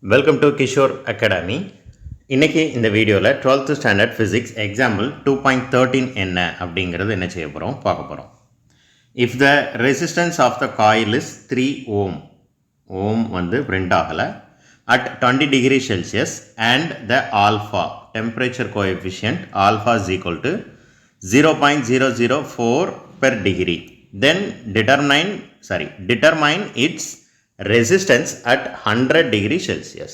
Welcome to Kishore academy. இன்றைக்கி இந்த வீடியோவில் 12th ஸ்டாண்டர்ட் ஃபிசிக்ஸ் எக்ஸாம்பிள் 2.13 என்ன அப்படிங்கிறது என்ன செய்ய போகிறோம் பார்க்க போகிறோம். If the resistance of the coil is 3 ohm வந்து பிரிண்ட் ஆகலை at 20 degree Celsius and the alpha temperature coefficient alpha is equal to 0.004 per degree, then determine its resistance at 100 degree Celsius.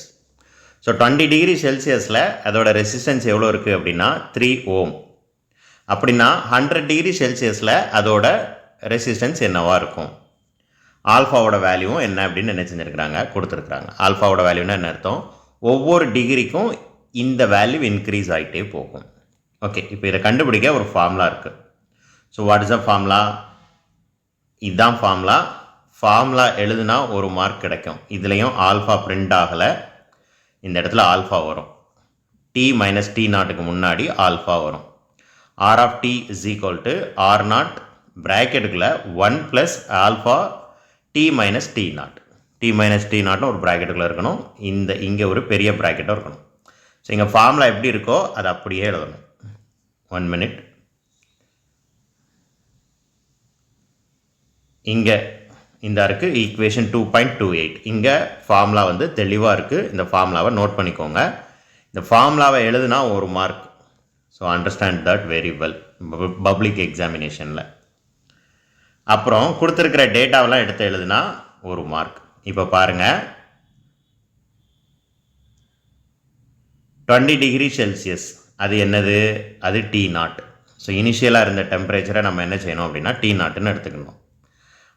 So 20 degree செல்சியஸில் அதோட resistance எவ்வளோ இருக்குது அப்படின்னா 3 ஓம். அப்படின்னா 100 degree செல்சியஸில் அதோட ரெசிஸ்டன்ஸ் என்னவாக இருக்கும், ஆல்ஃபாவோட வேல்யூவும் என்ன அப்படின்னு என்ன செஞ்சுருக்கிறாங்க கொடுத்துருக்குறாங்க. ஆல்ஃபாவோட வேல்யூன்னா என்ன அர்த்தம், ஒவ்வொரு டிகிரிக்கும் இந்த வேல்யூ இன்க்ரீஸ் ஆகிட்டே போகும். ஓகே, இப்போ இதை கண்டுபிடிக்க ஒரு ஃபார்முலா இருக்குது. So what is the formula, இதுதான் ஃபார்முலா எழுதுனா ஒரு மார்க் கிடைக்கும். இதுலேயும் ஆல்ஃபா பிரிண்ட் ஆகலை, இந்த இடத்துல ஆல்ஃபா வரும். டி மைனஸ் டி நாட்டுக்கு முன்னாடி ஆல்ஃபா வரும். R of T is equal to R naught ப்ராக்கெட்டுக்குள்ளே 1 plus alpha T minus T naught. T minus T நாட்டும் ஒரு ப்ராக்கெட்டுக்குள்ளே இருக்கணும், இங்கே ஒரு பெரிய ப்ராக்கெட்டும் இருக்கணும். ஸோ இங்கே ஃபார்முலா எப்படி இருக்கோ அதை அப்படியே எழுதணும். 1 minute. இங்கே இந்த இருக்குது ஈக்குவேஷன் 2.28. இங்கே ஃபார்முலா வந்து தெளிவாக இருக்குது. இந்த ஃபார்முலாவை நோட் பண்ணிக்கோங்க. இந்த ஃபார்முலாவை எழுதுனா ஒரு mark. So understand that very well public எக்ஸாமினேஷனில். அப்புறம் கொடுத்துருக்கிற டேட்டாவெலாம் எடுத்து எழுதுனா ஒரு மார்க். இப்போ பாருங்கள், 20 டிகிரி செல்சியஸ் அது என்னது, அது டி நாட். ஸோ இனிஷியலாக இருந்த டெம்பரேச்சரை நம்ம என்ன செய்யணும் அப்படின்னா டி நாட்டுன்னு எடுத்துக்கணும்.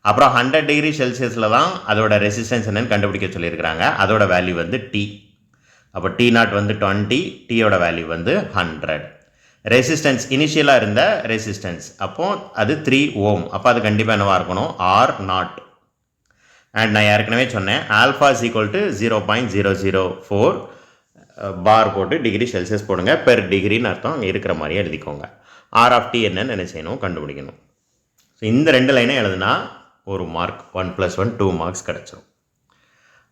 அப்புறம் 100 டிகிரி செல்சியஸில் தான் அதோட ரெசிஸ்டன்ஸ் என்னன்னு கண்டுபிடிக்க சொல்லியிருக்கிறாங்க. அதோட வேல்யூ வந்து டி. அப்போ டி நாட் வந்து 20, டீயோட வேல்யூ வந்து 100. ரெசிஸ்டன்ஸ் இனிஷியலாக இருந்த ரெசிஸ்டன்ஸ் அப்போது அது 3 ஓம். அப்போ அது கண்டிப்பாக என்னவாக இருக்கணும், ஆர் நாட். அண்ட் நான் ஏற்கனவே சொன்னேன் ஆல்ஃபா இஸ் ஈக்குவல் டு 0.004 பார் போட்டு டிகிரி செல்சியஸ் போடுங்க, பெர் டிகிரின்னு அர்த்தம். அங்கே இருக்கிற மாதிரியே எழுதிக்கோங்க. ஆர் ஆஃப் டி என்னன்னு என்ன செய்யணும், கண்டுபிடிக்கணும். ஸோ இந்த 2 லைனை எழுதுனா ஒரு மார்க், 1 + 1 2 மார்க்ஸ் கிடச்சிரும்.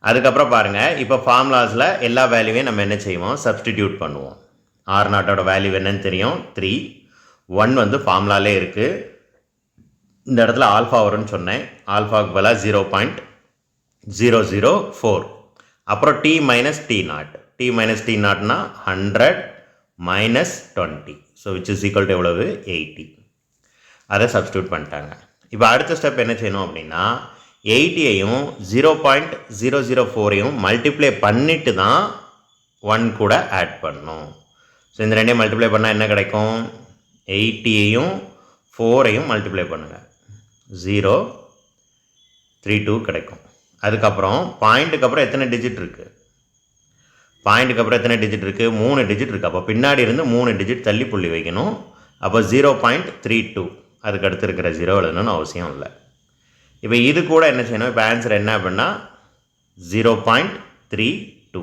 அதுக்கப்புறம் பாருங்கள், இப்போ ஃபார்முலாஸில் எல்லா வேல்யூவையும் நம்ம என்ன செய்வோம், சப்ஸ்டிடியூட் பண்ணுவோம். ஆர் நாட்டோட வேல்யூ என்னன்னு தெரியும் 3, 1 வந்து ஃபார்முலாலே இருக்குது. இந்த இடத்துல ஆல்ஃபா வரும்னு சொன்னேன், ஆல்ஃபாவுக்கு பதிலாக 0.004. அப்புறம் T minus T naught. T minus T நாட்னா 100 minus 20. So which is equal to எவ்வளவு, 80. அதை சப்ஸ்டியூட் பண்ணிட்டாங்க. இப்போ அடுத்த ஸ்டெப் என்ன செய்யணும் அப்படின்னா 80யையும் 0.004யும் மல்டிப்ளை பண்ணிட்டு தான் 1 கூட ஆட் பண்ணணும். ஸோ இந்த ரெண்டையும் மல்டிப்ளை பண்ணால் என்ன கிடைக்கும், 80யையும் 4யும் மல்டிப்ளை பண்ணுங்கள், 0.32 கிடைக்கும். அதுக்கப்புறம் பாயிண்ட்டுக்கு அப்புறம் எத்தனை டிஜிட் இருக்குது, பாயிண்ட்டுக்கு அப்புறம் எத்தனை டிஜிட் இருக்குது, 3 டிஜிட் இருக்குது. அப்போ பின்னாடி இருந்து 3 டிஜிட் தள்ளி புள்ளி வைக்கணும். அப்போ 0.32, அதுக்கு அடுத்து இருக்கிற 0 எழுதணும்னு அவசியம் இல்லை. இப்போ இது கூட என்ன செய்யணும், இப்போ ஆன்சர் என்ன அப்படின்னா 0.32.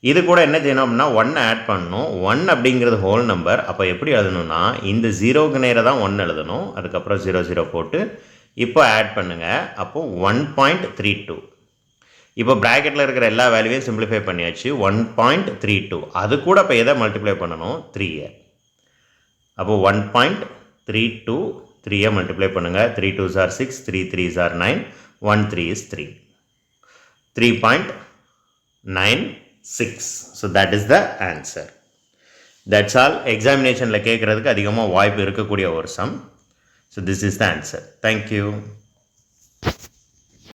இது கூட என்ன செய்யணும் அப்படின்னா 1 ஆட் பண்ணணும். 1 அப்படிங்கிறது ஹோல் நம்பர். அப்போ எப்படி எழுதணும்னா இந்த 0க்கு நேராக தான் 1 எழுதணும். அதுக்கப்புறம் 0 போட்டு இப்போ ஆட் பண்ணுங்கள். அப்போது 1.32. இப்போ ப்ராக்கெட்டில் இருக்கிற எல்லா வேல்யூவையும் சிம்பிளிஃபை பண்ணியாச்சு. 1.32 அது கூட இப்போ எதை மல்டிப்ளை பண்ணணும், 3. அப்போ 1.32 3 மல்டிப்ளை பண்ணுங்கள். 3 2s are 6, 3 3s are 9, 1 3 is 3, 3.96. So that is the answer. That's all. எக்ஸாமினேஷனில் கேட்குறதுக்கு அதிகமாக வாய்ப்பு இருக்கக்கூடிய ஒரு sum. So this is the answer. Thank you.